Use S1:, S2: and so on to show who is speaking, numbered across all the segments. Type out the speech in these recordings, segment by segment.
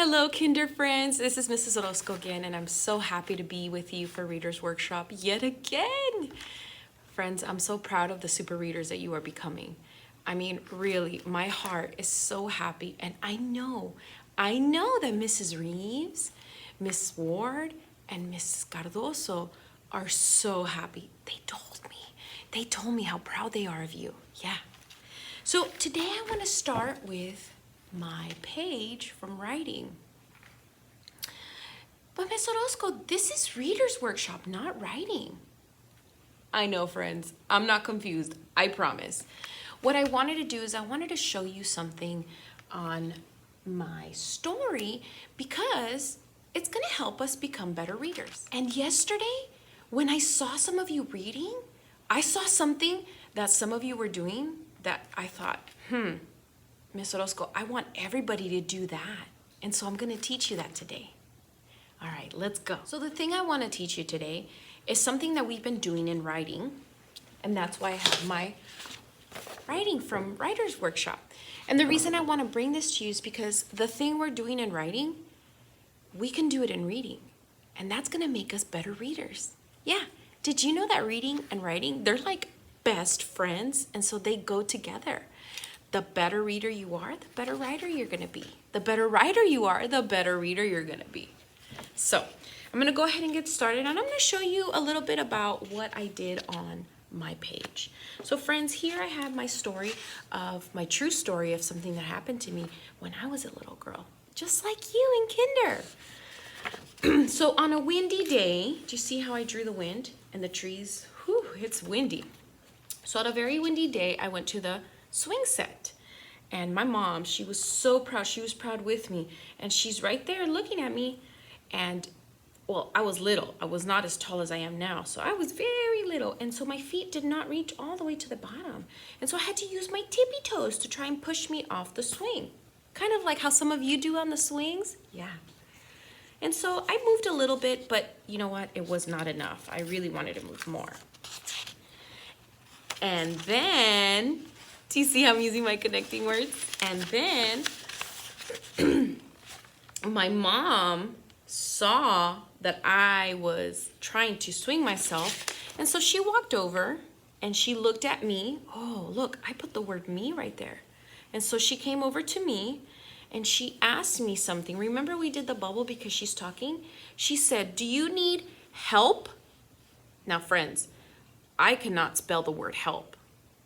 S1: Hello, Kinder friends. This is Mrs. Orozco again, and I'm so happy to be with you for Reader's Workshop yet again. Friends, I'm so proud of the super readers that you are becoming. I mean, really, my heart is so happy, and I know that Mrs. Reeves, Miss Ward, and Mrs. Cardoso are so happy. They told me how proud they are of you. Yeah. So today I want to start with my page from writing. But Miss Orozco, this is Reader's Workshop, not writing. I know, friends. I'm not confused. I promise. What I wanted to do is I wanted to show you something on my story because it's going to help us become better readers. And yesterday, when I saw some of you reading, I saw something that some of you were doing that I thought, Miss Orozco, I want everybody to do that. And so I'm going to teach you that today. All right, let's go. So the thing I want to teach you today is something that we've been doing in writing. And that's why I have my writing from Writer's Workshop. And the reason I want to bring this to you is because the thing we're doing in writing, we can do it in reading. And that's going to make us better readers. Yeah. Did you know that reading and writing, they're like best friends? And so they go together. The better reader you are, the better writer you're going to be. The better writer you are, the better reader you're going to be. So I'm going to go ahead and get started, and I'm going to show you a little bit about what I did on my page. So friends, here I have my story of my true story of something that happened to me when I was a little girl, just like you in kinder. So on a windy day, do you see how I drew the wind and the trees? Whew, it's windy. So on a very windy day, I went to the swing set, and my mom, she was so proud. She was proud with me, and she's right there looking at me. And well, I was little. I was not as tall as I am now, so I was very little, and so my feet did not reach all the way to the bottom, and so I had to use my tippy toes to try and push me off the swing, kind of like how some of you do on the swings. Yeah. And so I moved a little bit, but you know what, it was not enough. I really wanted to move more. And then, do you see how I'm using my connecting words? And then my mom saw that I was trying to swing myself, and so she walked over and she looked at me. Oh, look, I put the word me right there. And so she came over to me and she asked me something. Remember we did the bubble because she's talking? She said, "Do you need help?" Now, friends, I cannot spell the word help,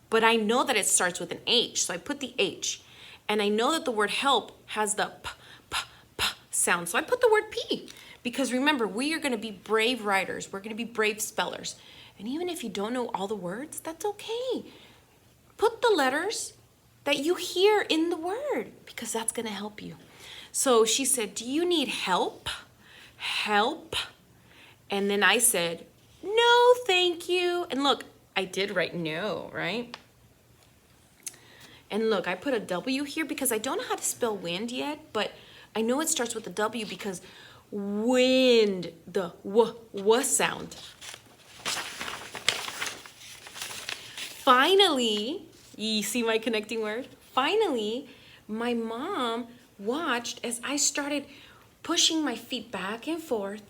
S1: but I know that it starts with an H, so I put the H. And I know that the word help has the p sound, so I put the word P. Because remember, we are going to be brave writers. We're going to be brave spellers. And even if you don't know all the words, that's okay. Put the letters that you hear in the word, because that's going to help you. So she said, "Do you need help? Help?" And then I said, "No, thank you." And look, I did write no, right? And look, I put a W here because I don't know how to spell wind yet, but I know it starts with a W because wind, the w sound. Finally, you see my connecting word? Finally, my mom watched as I started pushing my feet back and forth,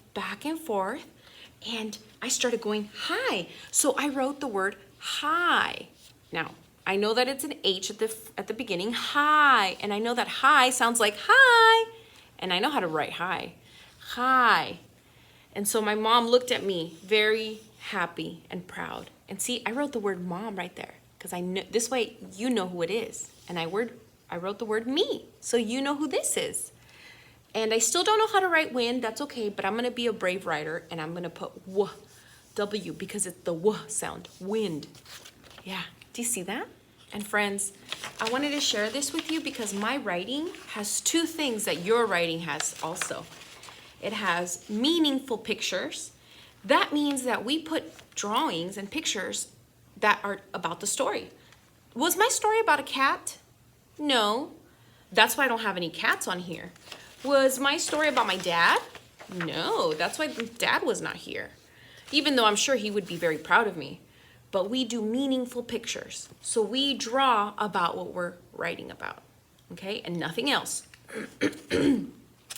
S1: and I started going high. So I wrote the word high. Now, I know that it's an H at the beginning, high, and I know that high sounds like hi, and I know how to write high, hi. And so my mom looked at me very happy and proud. And see, I wrote the word mom right there because I know this way you know who it is. And I wrote the word me, so you know who this is. And I still don't know how to write wind, that's okay, but I'm gonna be a brave writer and I'm gonna put W because it's the W sound, wind. Yeah, do you see that? And friends, I wanted to share this with you because my writing has two things that your writing has also. It has meaningful pictures. That means that we put drawings and pictures that are about the story. Was my story about a cat? No. That's why I don't have any cats on here. Was my story about my dad? No. That's why Dad was not here. Even though I'm sure he would be very proud of me. But we do meaningful pictures. So we draw about what we're writing about, okay? And nothing else.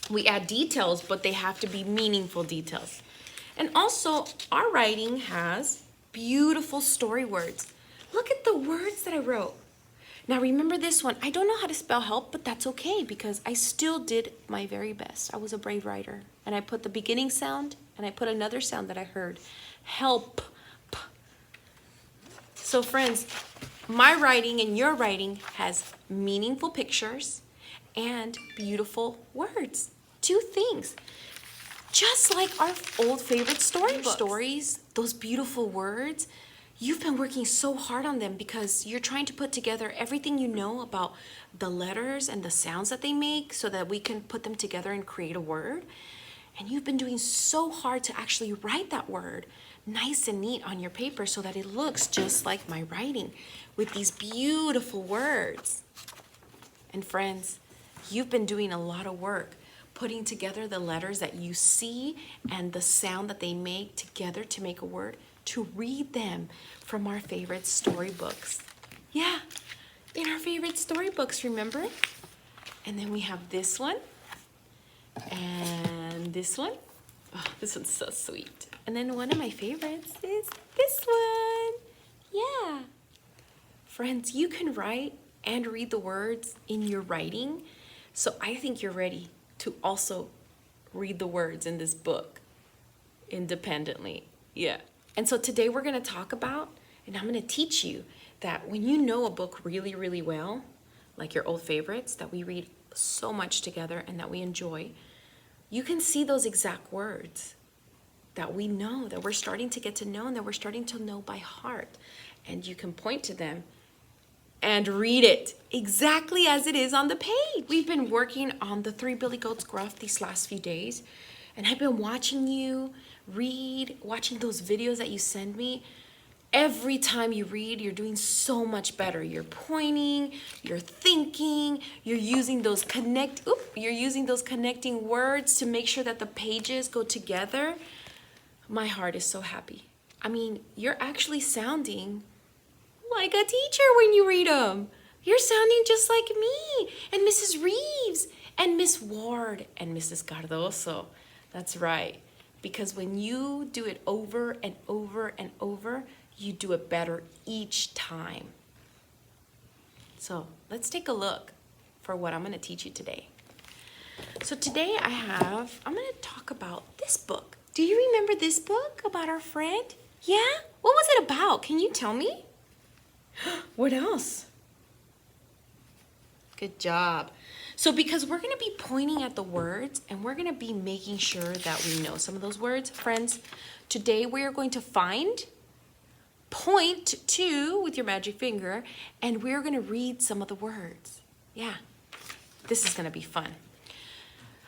S1: We add details, but they have to be meaningful details. And also, our writing has beautiful story words. Look at the words that I wrote. Now remember this one. I don't know how to spell help, but that's okay because I still did my very best. I was a brave writer. And I put the beginning sound and I put another sound that I heard. Help. So friends, my writing and your writing has meaningful pictures and beautiful words. Two things. Just like our old favorite stories, those beautiful words, you've been working so hard on them because you're trying to put together everything you know about the letters and the sounds that they make so that we can put them together and create a word. And you've been doing so hard to actually write that word nice and neat on your paper so that it looks just like my writing with these beautiful words. And friends, you've been doing a lot of work putting together the letters that you see and the sound that they make together to make a word, to read them from our favorite storybooks. Yeah, in our favorite storybooks, remember? And then we have this one and this one. Oh, this one's so sweet. And then one of my favorites is this one. Yeah. Friends, you can write and read the words in your writing. So I think you're ready to also read the words in this book independently. Yeah. And so today we're going to talk about, and I'm going to teach you that when you know a book really, really well, like your old favorites that we read so much together and that we enjoy, you can see those exact words that we know, that we're starting to get to know and that we're starting to know by heart. And you can point to them and read it exactly as it is on the page. We've been working on the Three Billy Goats Gruff these last few days, and I've been watching you read, watching those videos that you send me. Every time you read, you're doing so much better. You're pointing, you're thinking, you're using those connecting words to make sure that the pages go together. My heart is so happy. I mean, you're actually sounding like a teacher when you read them. You're sounding just like me and Mrs. Reeves and Miss Ward and Mrs. Cardoso. That's right. Because when you do it over and over and over, you do it better each time. So let's take a look for what I'm going to teach you today. So today I'm going to talk about this book. Do you remember this book about our friend? Yeah? What was it about? Can you tell me? What else? Good job. So because we're going to be pointing at the words and we're going to be making sure that we know some of those words, friends, today we are going to point to with your magic finger, and we're going to read some of the words. Yeah, this is going to be fun.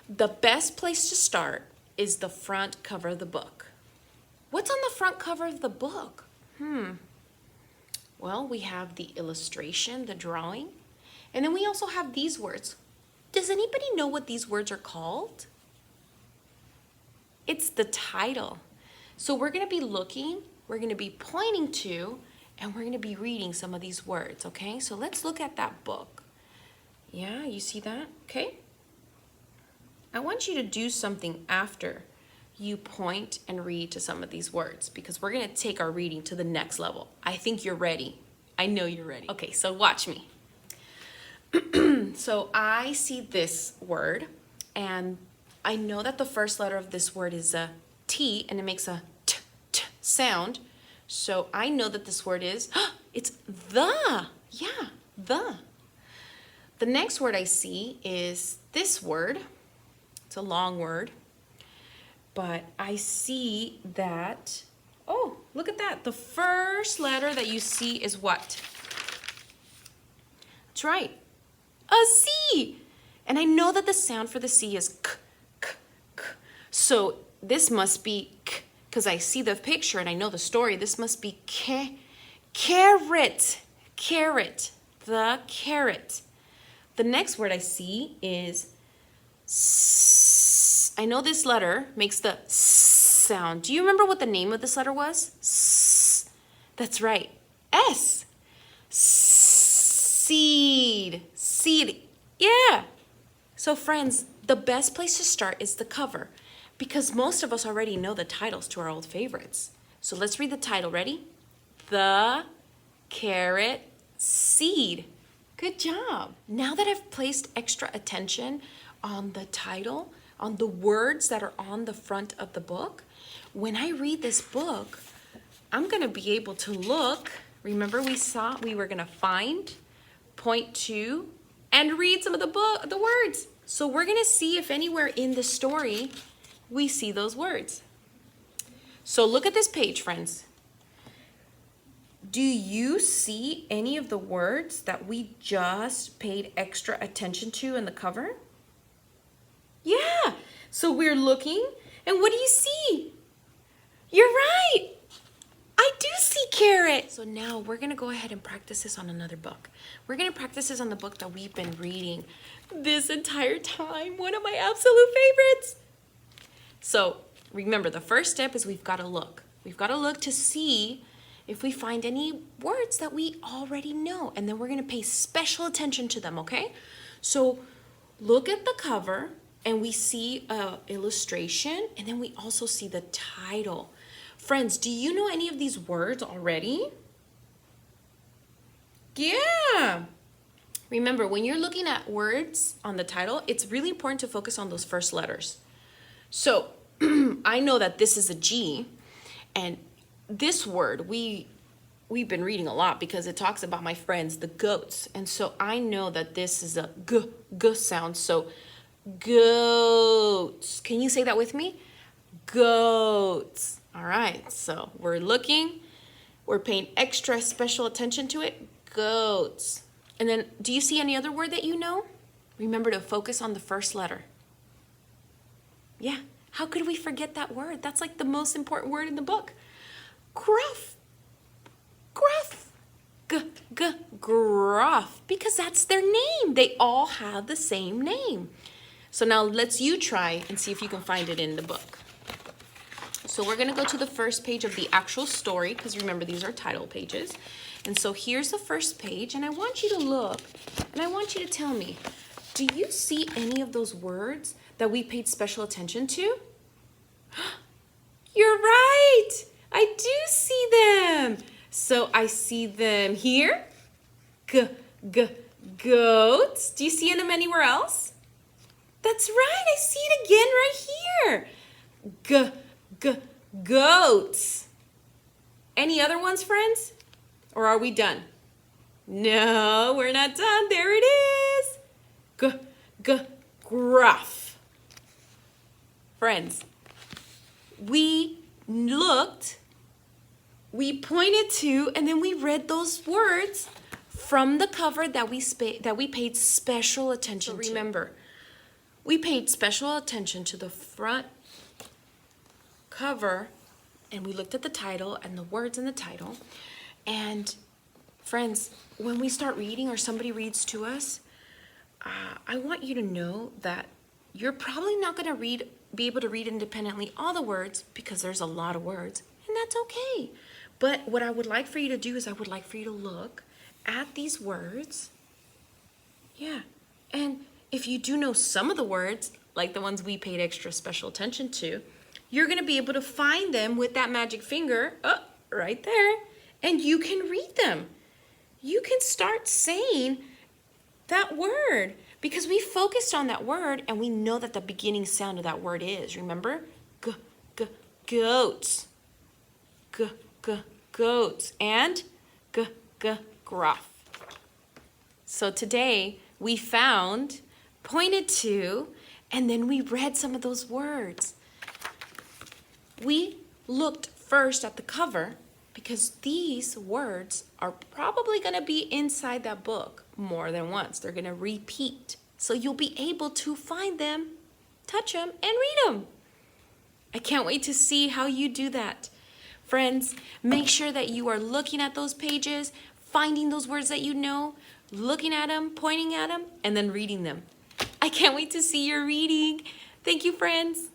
S1: The best place to start is the front cover of the book. What's on the front cover of the book? Well, we have the illustration, the drawing, and then we also have these words. Does anybody know what these words are called? It's the title. So we're going to be looking, we're going to be pointing to, and we're going to be reading some of these words, okay? So let's look at that book. Yeah, you see that? Okay. I want you to do something after you point and read to some of these words because we're going to take our reading to the next level. I think you're ready. I know you're ready. Okay, so watch me. So I see this word, and I know that the first letter of this word is a T, and it makes a t sound. So I know that this word is, it's the. Yeah, the. The next word I see is this word. It's a long word. But I see that, oh, look at that. The first letter that you see is what? That's right, a C. And I know that the sound for the C is k, k, k. So this must be k, because I see the picture and I know the story. This must be carrot, carrot, the carrot. The next word I see is S. I know this letter makes the S sound. Do you remember what the name of this letter was? S. That's right. S. Seed. Seed. Yeah. So friends, the best place to start is the cover because most of us already know the titles to our old favorites. So let's read the title. Ready? The Carrot Seed. Good job. Now that I've placed extra attention on the title, on the words that are on the front of the book, when I read this book, I'm going to be able to look. Remember we were going to find, point to, and read some of the words. So we're going to see if anywhere in the story we see those words. So look at this page, friends. Do you see any of the words that we just paid extra attention to in the cover? Yeah. So we're looking, and what do you see? You're right. I do see carrot. So now we're going to go ahead and practice this on another book. We're going to practice this on the book that we've been reading this entire time. One of my absolute favorites. So remember, the first step is we've got to look. We've got to look to see if we find any words that we already know. And then we're going to pay special attention to them, okay? So look at the cover, and we see an illustration, and then we also see the title. Friends, do you know any of these words already? Yeah. Remember, when you're looking at words on the title, it's really important to focus on those first letters. So I know that this is a G, and this word we've been reading a lot because it talks about my friends, the goats. And so I know that this is a g sound. So goats. Can you say that with me? Goats. All right. So we're looking. We're paying extra special attention to it. Goats. And then do you see any other word that you know? Remember to focus on the first letter. Yeah. How could we forget that word? That's like the most important word in the book. Gruff. Gruff. Gruff. Because that's their name. They all have the same name. So now let's you try and see if you can find it in the book. So we're going to go to the first page of the actual story because remember these are title pages. And so here's the first page, and I want you to look and I want you to tell me, do you see any of those words that we paid special attention to? You're right. I do see them. So I see them here. Goats. Do you see them anywhere else? That's right. I see it again right here. Goats. Any other ones, friends? Or are we done? No, we're not done. There it is. Gruff. Friends, we looked, we pointed to, and then we read those words from the cover that we paid special attention to. Remember, we paid special attention to the front cover, and we looked at the title and the words in the title. And friends, when we start reading or somebody reads to us, I want you to know that you're probably not going to be able to read independently all the words because there's a lot of words, and that's okay. But what I would like for you to do is I would like for you to look at these words. Yeah. And if you do know some of the words, like the ones we paid extra special attention to, you're going to be able to find them with that magic finger, right there, and you can read them. You can start saying that word because we focused on that word and we know that the beginning sound of that word is, remember? Goats. Goats. And gruff. So today we found, pointed to, and then we read some of those words. We looked first at the cover because these words are probably going to be inside that book more than once. They're going to repeat. So you'll be able to find them, touch them, and read them. I can't wait to see how you do that. Friends, make sure that you are looking at those pages, finding those words that you know, looking at them, pointing at them, and then reading them. I can't wait to see your reading. Thank you, friends.